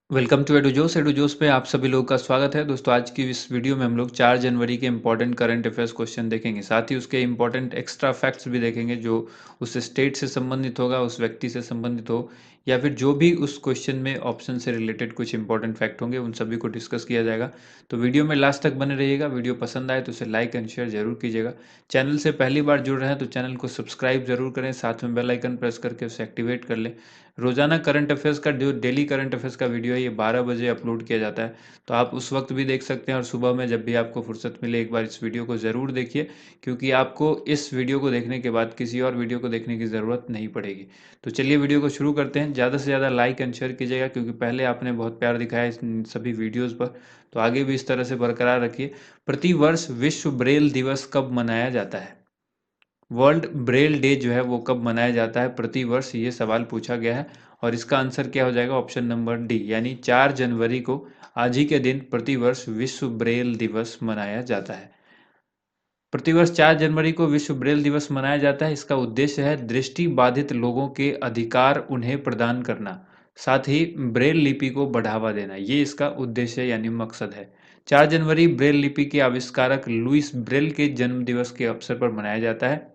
Welcome to एडुजोस पे आप सभी लोगों का स्वागत है। दोस्तों, आज की इस वीडियो में हम लोग 4 जनवरी के इंपॉर्टेंट करंट अफेयर्स क्वेश्चन देखेंगे। साथ ही उसके इंपॉर्टेंट एक्स्ट्रा फैक्ट्स भी देखेंगे जो उस स्टेट से संबंधित होगा, उस व्यक्ति से संबंधित हो, या फिर जो भी उस क्वेश्चन में ऑप्शन से रिलेटेड कुछ इंपॉर्टेंट फैक्ट होंगे उन सभी को डिस्कस किया जाएगा। तो वीडियो में लास्ट तक बने रहिएगा। वीडियो पसंद आए तो उसे लाइक एंड शेयर जरूर कीजिएगा। चैनल से पहली बार जुड़ रहे हैं तो चैनल को सब्सक्राइब जरूर करें, साथ में बेल आइकन प्रेस करके उसे एक्टिवेट कर लें। रोजाना करंट अफेयर्स का जो डेली करंट अफेयर्स का वीडियो है ये 12 बजे अपलोड किया जाता है, तो आप उस वक्त भी देख सकते हैं और सुबह में जब भी आपको फुर्सत मिले एक बार इस वीडियो को ज़रूर देखिए, क्योंकि आपको इस वीडियो को देखने के बाद किसी और वीडियो को देखने की ज़रूरत नहीं पड़ेगी। तो चलिए वीडियो को शुरू करते हैं। ज़्यादा से ज़्यादा लाइक एंड शेयर कीजिएगा, क्योंकि पहले आपने बहुत प्यार दिखाया इन सभी वीडियोज़ पर, तो आगे भी इस तरह से बरकरार रखिए। प्रतिवर्ष विश्व ब्रेल दिवस कब मनाया जाता है? वर्ल्ड ब्रेल डे जो है वो कब मनाया जाता है प्रति वर्ष, ये सवाल पूछा गया है। और इसका आंसर क्या हो जाएगा? ऑप्शन नंबर डी, यानी 4 जनवरी को आज ही के दिन प्रतिवर्ष विश्व ब्रेल दिवस मनाया जाता है। प्रतिवर्ष 4 जनवरी को विश्व ब्रेल दिवस मनाया जाता है। इसका उद्देश्य है दृष्टि बाधित लोगों के अधिकार उन्हें प्रदान करना, साथ ही ब्रेल लिपि को बढ़ावा देना। ये इसका उद्देश्य यानी मकसद है। 4 जनवरी ब्रेल लिपि के आविष्कारक लुईस ब्रेल के जन्म दिवस के अवसर पर मनाया जाता है।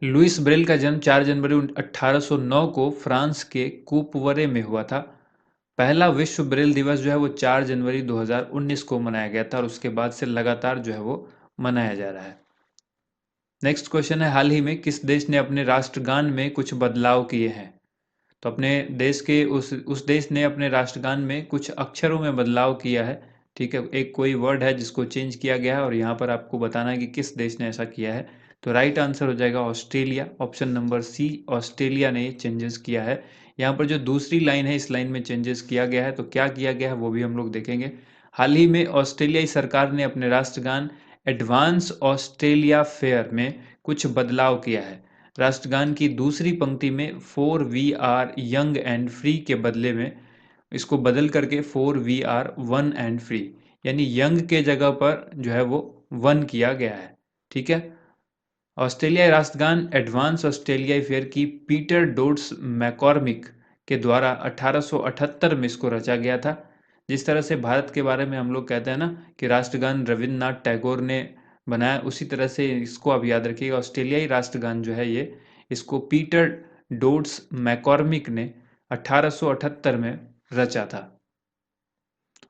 लुईस ब्रेल का जन्म 4 जनवरी 1809 को फ्रांस के कूपवरे में हुआ था। पहला विश्व ब्रेल दिवस जो है वो 4 जनवरी 2019 को मनाया गया था और उसके बाद से लगातार जो है वो मनाया जा रहा है। नेक्स्ट क्वेश्चन है, हाल ही में किस देश ने अपने राष्ट्रगान में कुछ बदलाव किए हैं? तो अपने देश के उस देश ने अपने राष्ट्रगान में कुछ अक्षरों में बदलाव किया है। ठीक है, एक कोई वर्ड है जिसको चेंज किया गया है और यहाँ पर आपको बताना है कि किस देश ने ऐसा किया है। तो राइट आंसर हो जाएगा Australia. Option number C, Australia ने ये चेंजेस किया है। यहाँ पर जो दूसरी लाइन है, इस लाइन में चेंजेस किया गया है। तो क्या किया गया है वो भी हम लोग देखेंगे। हाल ही में ऑस्ट्रेलियाई सरकार ने अपने राष्ट्रगान एडवांस ऑस्ट्रेलिया फेयर में कुछ बदलाव किया है। राष्ट्रगान की दूसरी पंक्ति में 4 we are young and free के बदले में इसको बदल करके 4 we are one and free, यानी यंग के जगह पर जो है वो वन किया गया है। ठीक है। ऑस्ट्रेलियाई राष्ट्रगान एडवांस ऑस्ट्रेलियाई फेयर की पीटर डोड्स मैकॉर्मिक के द्वारा 1878 में इसको रचा गया था। जिस तरह से भारत के बारे में हम लोग कहते हैं ना कि राष्ट्रगान रविन्द्रनाथ टैगोर ने बनाया, उसी तरह से इसको आप याद रखिएगा। ऑस्ट्रेलियाई राष्ट्रगान जो है ये, इसको पीटर डोड्स मैकॉर्मिक ने 1878 में रचा था।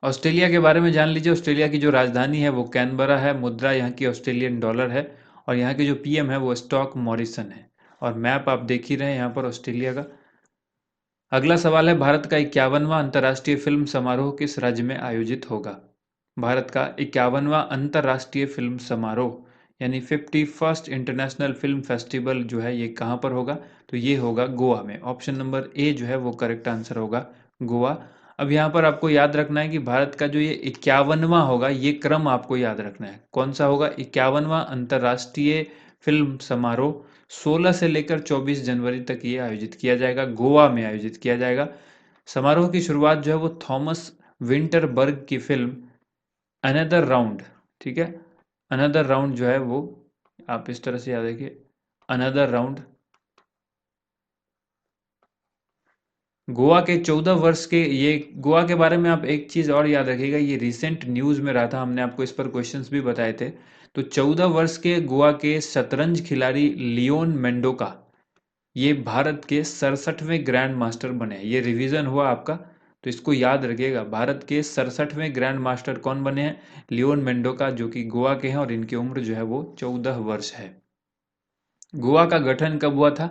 ऑस्ट्रेलिया के बारे में जान लीजिए। ऑस्ट्रेलिया की जो राजधानी है वो कैनबरा है। मुद्रा यहाँ की ऑस्ट्रेलियन डॉलर है और यहाँ के जो पीएम है वो स्टॉक मॉरिसन है। और मैप आप देख ही रहे हैं यहाँ पर ऑस्ट्रेलिया का। अगला सवाल है, भारत का 51वां अंतर्राष्ट्रीय फिल्म समारोह किस राज्य में आयोजित होगा? भारत का 51वां अंतर्राष्ट्रीय फिल्म समारोह यानी 51st इंटरनेशनल फिल्म फेस्टिवल जो है ये कहाँ पर होगा? तो ये होगा गोवा में। ऑप्शन नंबर ए जो है वो करेक्ट आंसर होगा, गोवा। अब यहाँ पर आपको याद रखना है कि भारत का जो ये 51वां होगा, ये क्रम आपको याद रखना है। कौन सा होगा? 51वां अंतर्राष्ट्रीय फिल्म समारोह 16 से लेकर 24 जनवरी तक ये आयोजित किया जाएगा, गोवा में आयोजित किया जाएगा। समारोह की शुरुआत जो है वो थॉमस विंटरबर्ग की फिल्म अनदर राउंड, ठीक है, अनदर राउंड जो है वो आप इस तरह से याद रखिए, अनदर राउंड। गोवा के 14 वर्ष के ये गोवा के बारे में आप एक चीज़ और याद रखिएगा, ये रिसेंट न्यूज़ में रहा था, हमने आपको इस पर क्वेश्चंस भी बताए थे। तो 14 वर्ष के गोवा के शतरंज खिलाड़ी लियोन मेंडोका ये भारत के 67वें ग्रैंड मास्टर बने हैं। ये रिवीजन हुआ आपका, तो इसको याद रखिएगा। भारत के 67वें ग्रैंड मास्टर कौन बने हैं? लियोन मेंडोका, जो कि गोवा के हैं और इनकी उम्र जो है वो 14 वर्ष है। गोवा का गठन कब हुआ था?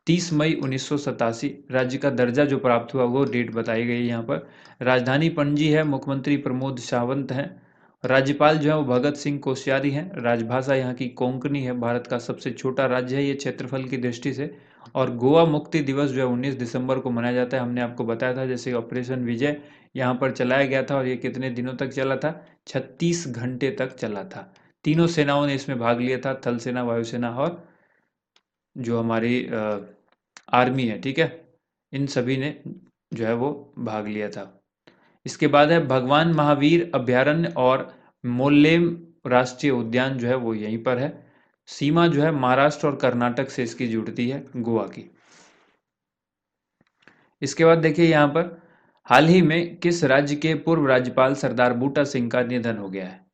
30 मई 1987। राज्य का दर्जा जो प्राप्त हुआ वो डेट बताई गई है यहाँ पर। राजधानी पणजी है। मुख्यमंत्री प्रमोद सावंत हैं। राज्यपाल जो है वो भगत सिंह कोश्यारी हैं। राजभाषा यहाँ की कोंकणी है। भारत का सबसे छोटा राज्य है ये क्षेत्रफल की दृष्टि से। और गोवा मुक्ति दिवस जो है 19 दिसंबर को मनाया जाता है। हमने आपको बताया था जैसे ऑपरेशन विजय यहाँ पर चलाया गया था और ये कितने दिनों तक चला था? 36 घंटे तक चला था। तीनों सेनाओं ने इसमें भाग लिया था, थल सेना, वायुसेना और जो हमारी आर्मी है, ठीक है, इन सभी ने जो है वो भाग लिया था। इसके बाद है भगवान महावीर अभयारण्य और मोल्लेम राष्ट्रीय उद्यान जो है वो यहीं पर है। सीमा जो है महाराष्ट्र और कर्नाटक से इसकी जुड़ती है, गोवा की। इसके बाद देखिए यहाँ पर, हाल ही में किस राज्य के पूर्व राज्यपाल सरदार बूटा सिंह का निधन हो गया है?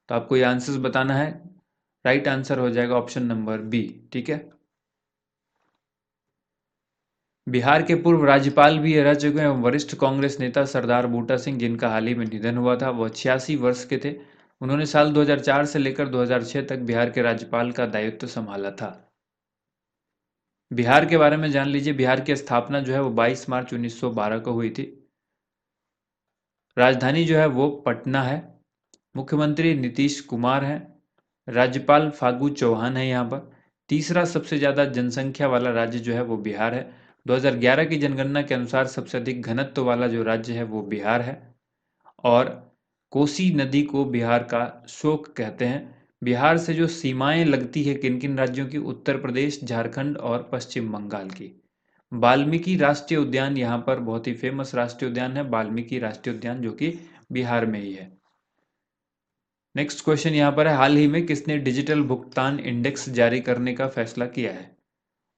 तो आपको ये आंसर्स बताना है। राइट आंसर हो जाएगा ऑप्शन नंबर बी। ठीक है, बिहार के पूर्व राज्यपाल भी रह चुके हैं वरिष्ठ कांग्रेस नेता सरदार बूटा सिंह, जिनका हाल ही में निधन हुआ था। वह 86 वर्ष के थे। उन्होंने साल 2004 से लेकर 2006 तक बिहार के राज्यपाल का दायित्व संभाला था। बिहार के बारे में जान लीजिए। बिहार की स्थापना जो है वो 22 मार्च 1912 को हुई थी। राजधानी जो है वो पटना है। मुख्यमंत्री नीतीश कुमार हैं। राज्यपाल फागू चौहान है यहाँ पर। तीसरा सबसे ज़्यादा जनसंख्या वाला राज्य जो है वो बिहार है। 2011 की जनगणना के अनुसार सबसे अधिक घनत्व वाला जो राज्य है वो बिहार है। और कोसी नदी को बिहार का शोक कहते हैं। बिहार से जो सीमाएं लगती है किन किन राज्यों की? उत्तर प्रदेश, झारखंड और पश्चिम बंगाल की। वाल्मीकि राष्ट्रीय उद्यान यहाँ पर बहुत ही फेमस राष्ट्रीय उद्यान है, वाल्मीकि राष्ट्रीय उद्यान, जो कि बिहार में ही है। नेक्स्ट क्वेश्चन यहाँ पर है, हाल ही में किसने डिजिटल भुगतान इंडेक्स जारी करने का फैसला किया है?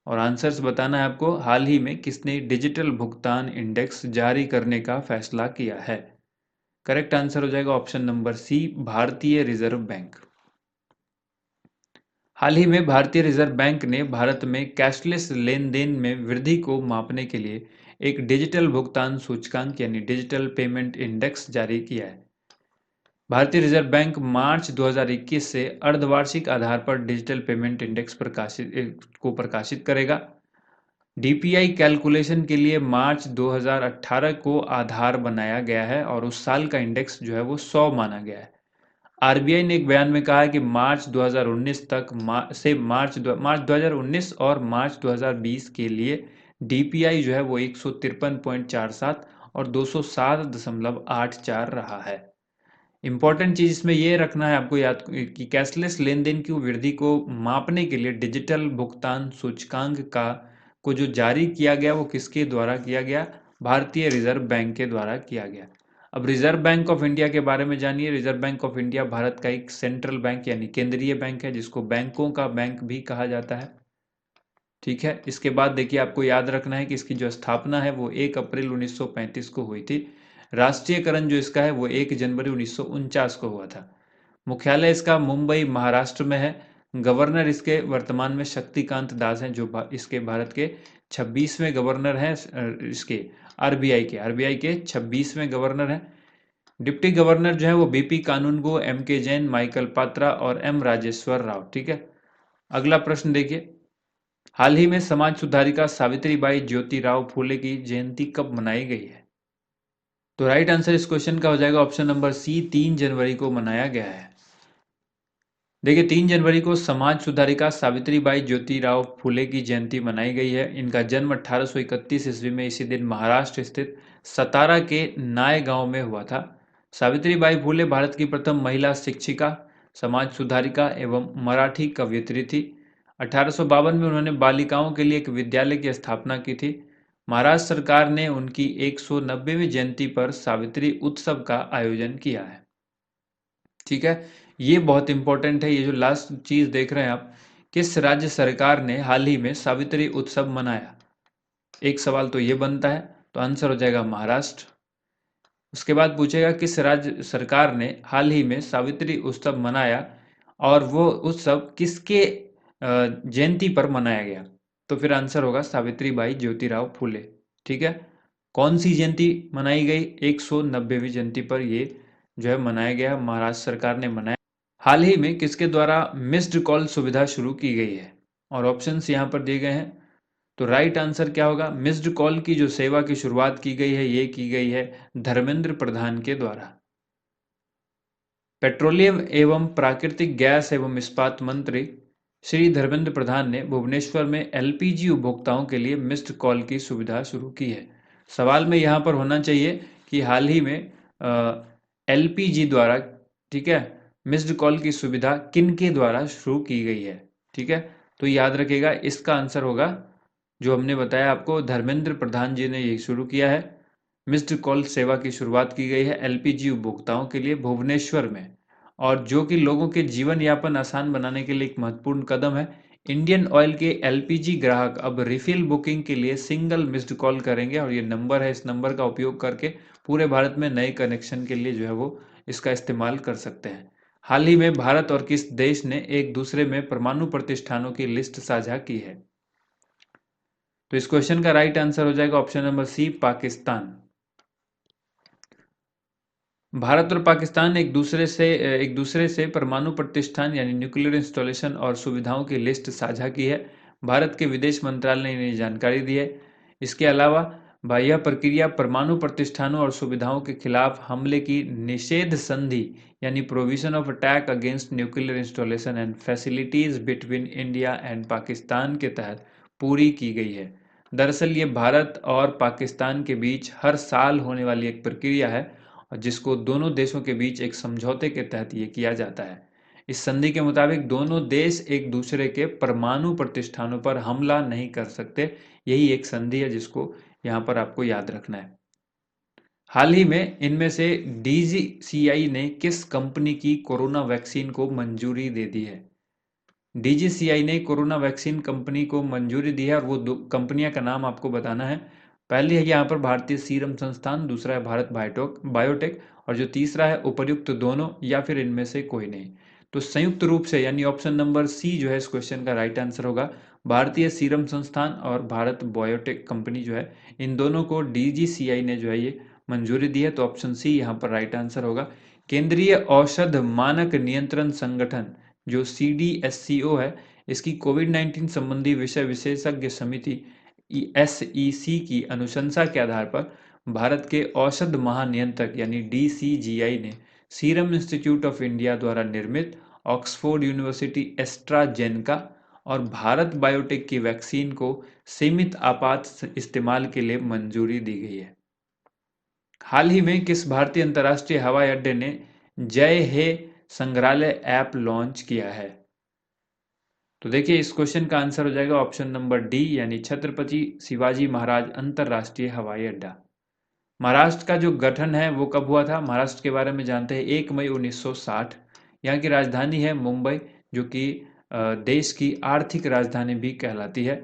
और आंसर्स बताना है आपको। हाल ही में किसने डिजिटल भुगतान इंडेक्स जारी करने का फैसला किया है? करेक्ट आंसर हो जाएगा ऑप्शन नंबर सी, भारतीय रिजर्व बैंक। हाल ही में भारतीय रिजर्व बैंक ने भारत में कैशलेस लेन देन में वृद्धि को मापने के लिए एक डिजिटल भुगतान सूचकांक यानी डिजिटल पेमेंट इंडेक्स जारी किया है। भारतीय रिजर्व बैंक मार्च 2021 से अर्धवार्षिक आधार पर डिजिटल पेमेंट इंडेक्स प्रकाशित करेगा। डीपीआई कैलकुलेशन के लिए मार्च 2018 को आधार बनाया गया है और उस साल का इंडेक्स जो है वो 100 माना गया है। आरबीआई ने एक बयान में कहा है कि मार्च 2019 तक मार्च 2019 और मार्च 2020 के लिए डीपीआई जो है वो 153.47 और 207.84 रहा है। इंपॉर्टेंट चीज इसमें ये रखना है आपको याद कि कैशलेस लेन देन की वृद्धि को मापने के लिए डिजिटल भुगतान सूचकांक का को जो जारी किया गया वो किसके द्वारा किया गया? भारतीय रिजर्व बैंक के द्वारा किया गया। अब रिजर्व बैंक ऑफ इंडिया के बारे में जानिए। Reserve bank of India Bharat का एक सेंट्रल बैंक यानी केंद्रीय बैंक है, जिसको बैंकों का बैंक भी कहा जाता है। ठीक है, इसके बाद देखिए आपको याद रखना है कि इसकी जो स्थापना है वो 1 अप्रैल 1935 को हुई थी। राष्ट्रीयकरण जो इसका है वो 1 जनवरी 1949 को हुआ था। मुख्यालय इसका मुंबई महाराष्ट्र में है। गवर्नर इसके वर्तमान में शक्तिकांत दास हैं, जो इसके भारत के 26वें गवर्नर हैं। इसके आरबीआई के 26वें गवर्नर हैं। डिप्टी गवर्नर जो है वो बीपी कानूनगो, एम के जैन, माइकल पात्रा और एम राजेश्वर राव। ठीक है, अगला प्रश्न देखिए, हाल ही में समाज सुधारिका सावित्रीबाई ज्योतिराव फूले की जयंती कब मनाई गई है? तो राइट आंसर इस क्वेश्चन का हो जाएगा ऑप्शन नंबर सी, 3 जनवरी को मनाया गया है। देखिए 3 जनवरी को समाज सुधारिका सावित्रीबाई ज्योतिराव फूले की जयंती मनाई गई है। इनका जन्म 1831 ईस्वी में इसी दिन महाराष्ट्र स्थित सतारा के नाय गांव में हुआ था। सावित्रीबाई फूले भारत की प्रथम महिला शिक्षिका, समाज सुधारिका एवं मराठी कवयित्री थी। 1852 में उन्होंने बालिकाओं के लिए एक विद्यालय की स्थापना की थी। महाराष्ट्र सरकार ने उनकी 190वीं जयंती पर सावित्री उत्सव का आयोजन किया है। ठीक है, ये बहुत इंपॉर्टेंट है। ये जो लास्ट चीज देख रहे हैं आप, किस राज्य सरकार ने हाल ही में सावित्री उत्सव मनाया? एक सवाल तो ये बनता है, तो आंसर हो जाएगा महाराष्ट्र। उसके बाद पूछेगा किस राज्य सरकार ने हाल ही में सावित्री उत्सव मनाया और वो उत्सव किसके जयंती पर मनाया गया? तो फिर आंसर होगा सावित्रीबाई ज्योतिराव फूले। ठीक है, कौन सी जयंती मनाई गई? 190वीं जयंती पर ये जो है मनाया गया, महाराष्ट्र सरकार ने मनाया। हाल ही में किसके द्वारा मिस्ड कॉल सुविधा शुरू की गई है? और ऑप्शंस यहाँ पर दिए गए हैं। तो राइट आंसर क्या होगा? मिस्ड कॉल की जो सेवा की शुरुआत की गई है ये की गई है धर्मेंद्र प्रधान के द्वारा। पेट्रोलियम एवं प्राकृतिक गैस एवं इस्पात मंत्री श्री धर्मेंद्र प्रधान ने भुवनेश्वर में एलपीजी उपभोक्ताओं के लिए मिस्ड कॉल की सुविधा शुरू की है। सवाल में यहाँ पर होना चाहिए कि हाल ही में एलपीजी द्वारा, ठीक है, मिस्ड कॉल की सुविधा किन के द्वारा शुरू की गई है? ठीक है, तो याद रखिएगा इसका आंसर होगा जो हमने बताया आपको, धर्मेंद्र प्रधान जी ने ये शुरू किया है। मिस्ड कॉल सेवा की शुरुआत की गई है एलपीजी उपभोक्ताओं के लिए भुवनेश्वर में, और जो कि लोगों के जीवन यापन आसान बनाने के लिए एक महत्वपूर्ण कदम है। इंडियन ऑयल के एलपीजी ग्राहक अब रिफिल बुकिंग के लिए सिंगल मिस्ड कॉल करेंगे और ये नंबर है, इस नंबर का उपयोग करके पूरे भारत में नए कनेक्शन के लिए जो है वो इसका इस्तेमाल कर सकते हैं। हाल ही में भारत और किस देश ने एक दूसरे में परमाणु प्रतिष्ठानों की लिस्ट साझा की है? तो इस क्वेश्चन का राइट आंसर हो जाएगा option number C, Pakistan. Bharat और पाकिस्तान एक दूसरे से परमाणु प्रतिष्ठान यानी न्यूक्लियर इंस्टॉलेशन और सुविधाओं की लिस्ट साझा की है। भारत के विदेश मंत्रालय ने ये जानकारी दी है। इसके अलावा यह प्रक्रिया परमाणु प्रतिष्ठानों और सुविधाओं के खिलाफ हमले की निषेध संधि यानी provision of attack against nuclear installation and facilities between India and Pakistan के तहत पूरी की गई है। दरअसल ये भारत और पाकिस्तान के बीच हर साल होने वाली एक प्रक्रिया है और जिसको दोनों देशों के बीच एक समझौते के तहत ये किया जाता है। इस संधि के मुताबिक दोनों देश एक दूसरे के परमाणु प्रतिष्ठानों पर हमला नहीं कर सकते। यही एक संधि है जिसको यहाँ पर आपको याद रखना है। हाल ही में इनमें से डीजीसीआई ने किस कंपनी की कोरोना वैक्सीन को मंजूरी दे दी है? डीजीसीआई ने कोरोना वैक्सीन कंपनी को मंजूरी दी है और वो दो कंपनियां का नाम आपको बताना है। पहली है यहाँ पर भारतीय सीरम संस्थान, दूसरा है भारत बायोटेक और जो तीसरा है उपर्युक्त दोनों या फिर इनमें से कोई नहीं। तो संयुक्त रूप से यानी ऑप्शन नंबर सी जो है इस क्वेश्चन का राइट आंसर होगा। भारतीय सीरम संस्थान और भारत बायोटेक कंपनी जो है इन दोनों को डीजीसीआई ने जो है ये मंजूरी दी है। तो ऑप्शन सी यहाँ पर राइट आंसर होगा। केंद्रीय औषध मानक नियंत्रण संगठन जो CDSCO है, इसकी कोविड-19 संबंधी विषय विशेषज्ञ समिति SEC की अनुशंसा के आधार पर भारत के औषध महानियंत्रक यानी DCGI ने सीरम इंस्टीट्यूट ऑफ इंडिया द्वारा निर्मित ऑक्सफोर्ड यूनिवर्सिटी एस्ट्राजेनेका और भारत बायोटेक की वैक्सीन को सीमित आपात इस्तेमाल के लिए मंजूरी दी गई है। हाल ही में किस भारतीय अंतर्राष्ट्रीय हवाई अड्डे ने जय हे संग्रहालय ऐप लॉन्च किया है? तो देखिए इस क्वेश्चन का आंसर हो जाएगा ऑप्शन नंबर डी यानी छत्रपति शिवाजी महाराज अंतर्राष्ट्रीय हवाई अड्डा। महाराष्ट्र का जो गठन है वो कब हुआ था? महाराष्ट्र के बारे में जानते हैं। 1 मई 1960। यहाँ की राजधानी है मुंबई, जो कि देश की आर्थिक राजधानी भी कहलाती है।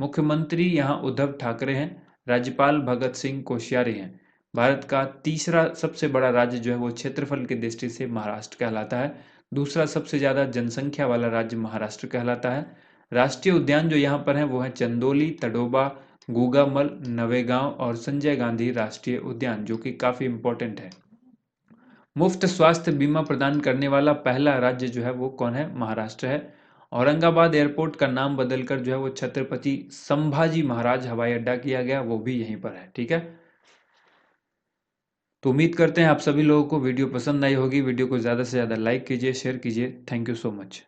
मुख्यमंत्री यहाँ उद्धव ठाकरे हैं। राज्यपाल भगत सिंह कोश्यारी हैं। भारत का तीसरा सबसे बड़ा राज्य जो है वो क्षेत्रफल की दृष्टि से महाराष्ट्र कहलाता है। दूसरा सबसे ज़्यादा जनसंख्या वाला राज्य महाराष्ट्र कहलाता है। राष्ट्रीय उद्यान जो यहाँ पर हैं वो है चंदोली, तडोबा, गूगामल, नवेगांव और संजय गांधी राष्ट्रीय उद्यान, जो कि काफ़ी इंपॉर्टेंट है। मुफ्त स्वास्थ्य बीमा प्रदान करने वाला पहला राज्य जो है वो कौन है? महाराष्ट्र है। औरंगाबाद एयरपोर्ट का नाम बदलकर जो है वो छत्रपति संभाजी महाराज हवाई अड्डा किया गया, वो भी यहीं पर है। ठीक है, तो उम्मीद करते हैं आप सभी लोगों को वीडियो पसंद आई होगी। वीडियो को ज़्यादा से ज़्यादा लाइक कीजिए, शेयर कीजिए। Thank you so much.